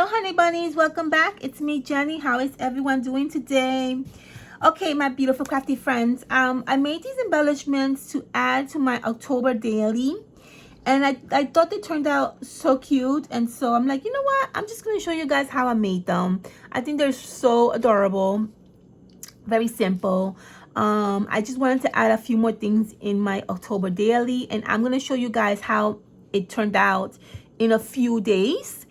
Hello, honey bunnies. Welcome back. It's me, Jenny. How is everyone doing today? Okay, my beautiful crafty friends. I made these embellishments to add to my October daily. And I thought they turned out so cute. And so I'm like, you know what? I'm just going to show you guys how I made them. I think they're so adorable. Very simple. I just wanted to add a few more things in my October daily. And I'm going to show you guys how it turned out in a few days.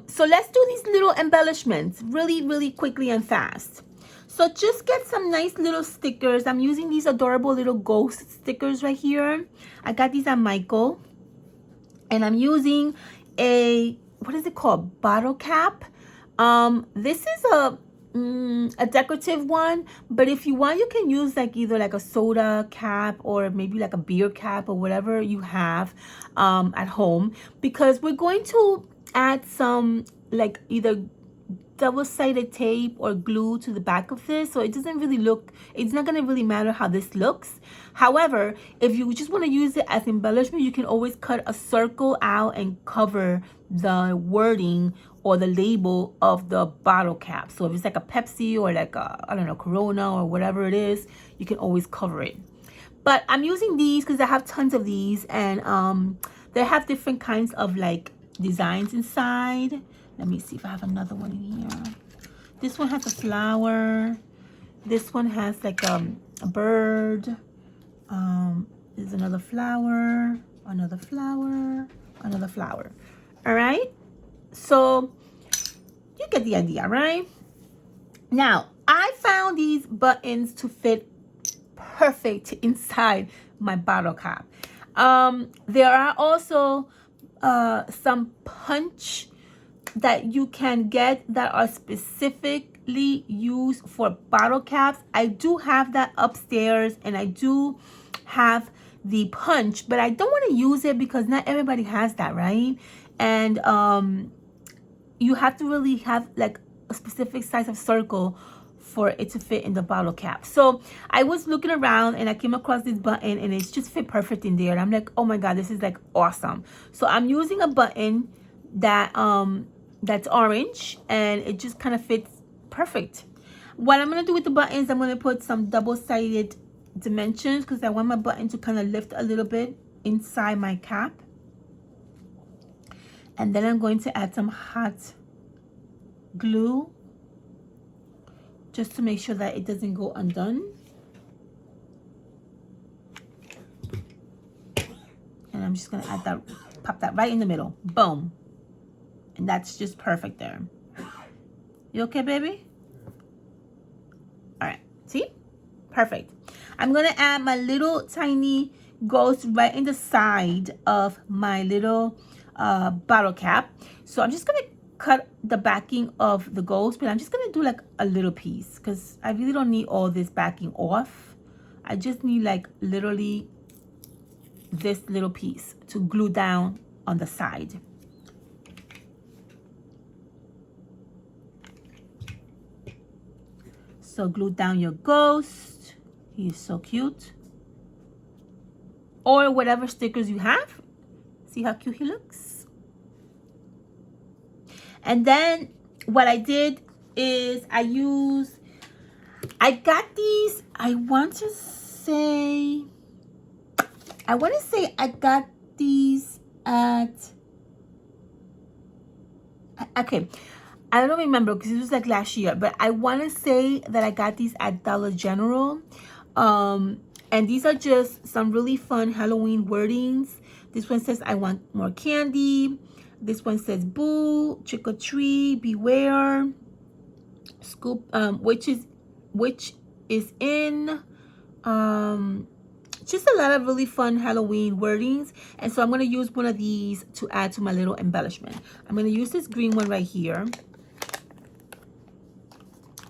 So let's do these little embellishments really quickly and fast. So just get some nice little stickers. I'm using these adorable little ghost stickers right here. I got these at Michael. And I'm using a, what is it called? Bottle cap. This is a decorative one, but if you want, you can use like either like a soda cap or maybe like a beer cap or whatever you have at home, because we're going to add some like either double-sided tape or glue to the back of this, so it doesn't really look, it's not going to really matter how this looks. However, if you just want to use it as embellishment, you can always cut a circle out and cover the wording or the label of the bottle cap. So if it's like a Pepsi or like a, I don't know, Corona or whatever it is, you can always cover it. But I'm using these because I have tons of these, and they have different kinds of like designs inside. Let me see if I have another one in here. This one has a flower. This one has like a bird. There's another flower, another flower, another flower. All right. So you get the idea, right? Now, I found these buttons to fit perfect inside my bottle cap. There are also some punch that you can get that are specifically used for bottle caps. I do have that upstairs, and I do have the punch, but I don't want to use it because not everybody has that, right? And you have to really have like a specific size of circle for it to fit in the bottle cap. So I was looking around and I came across this button, and it's just fit perfect in there. And I'm like, oh my god, this is like awesome. So I'm using a button that that's orange, and it just kind of fits perfect. What I'm gonna do with the buttons, I'm gonna put some double-sided dimensions because I want my button to kind of lift a little bit inside my cap. And then I'm going to add some hot glue just to make sure that it doesn't go undone. And I'm just gonna add that, pop that right in the middle. Boom. And that's just perfect there. You okay, baby? All right, see? Perfect. I'm gonna add my little tiny ghost right in the side of my little bottle cap. So I'm just gonna cut the backing of the ghost, but I'm just gonna do like a little piece because I really don't need all this backing off. I just need like literally this little piece to glue down on the side. So glue down your ghost. He's so cute. Or whatever stickers you have. See how cute he looks? And then what I did is I got these, I want to say I got these at, okay, I don't remember because it was like last year, but I want to say that I got these at Dollar General. And these are just some really fun Halloween wordings. This one says, I want more candy. This one says, boo, trick or treat, beware, scoop, which is in, just a lot of really fun Halloween wordings. And so I'm going to use one of these to add to my little embellishment. I'm going to use this green one right here.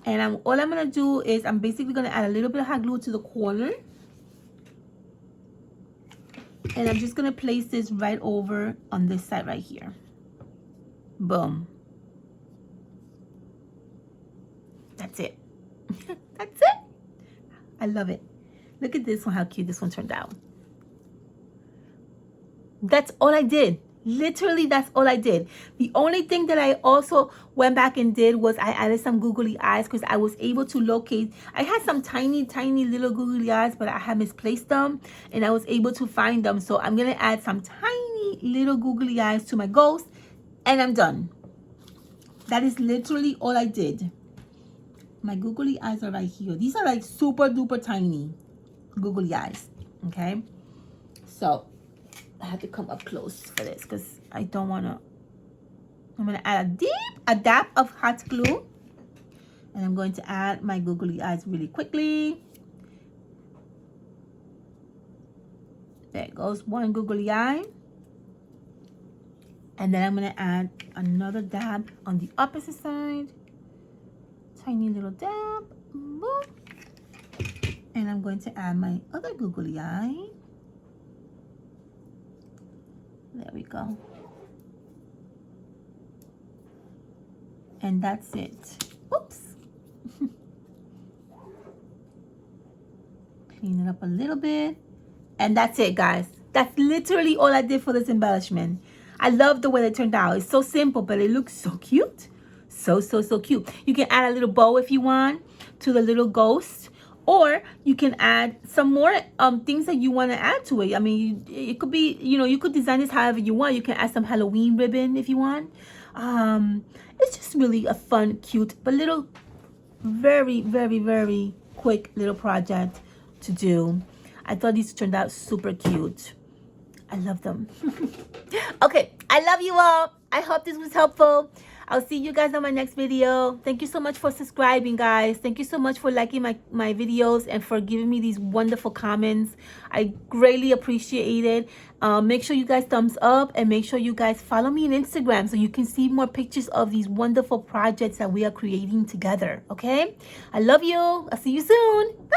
And all I'm going to do is I'm basically going to add a little bit of hot glue to the corner. And I'm just going to place this right over on this side right here. Boom. That's it. That's it. I love it. Look at this one, how cute this one turned out. That's all I did. Literally, that's all I did. The only thing that I also went back and did was I added some googly eyes because I was able to locate. I had some tiny little googly eyes, but I had misplaced them and I was able to find them. So I'm going to add some tiny little googly eyes to my ghost and I'm done. That is literally all I did. My googly eyes are right here. These are like super duper tiny googly eyes. Okay. So I have to come up close for this because I don't want to. I'm going to add a dab of hot glue. And I'm going to add my googly eyes really quickly. There goes one googly eye. And then I'm going to add another dab on the opposite side. Tiny little dab. Boom. And I'm going to add my other googly eye. There we go. And that's it. Oops. Clean it up a little bit. And that's it, guys. That's literally all I did for this embellishment. I love the way it turned out. It's so simple, but it looks so cute. So cute. You can add a little bow if you want to the little ghost. Or you can add some more things that you want to add to it. I mean, it could be, you could design this however you want. You can add some Halloween ribbon if you want. It's just really a fun, cute, but little, very quick little project to do. I thought these turned out super cute. I love them. Okay, I love you all. I hope this was helpful. I'll see you guys on my next video. Thank you so much for subscribing, guys. Thank you so much for liking my videos and for giving me these wonderful comments. I greatly appreciate it. Make sure you guys thumbs up and make sure you guys follow me on Instagram so you can see more pictures of these wonderful projects that we are creating together, okay? I love you. I'll see you soon. Bye.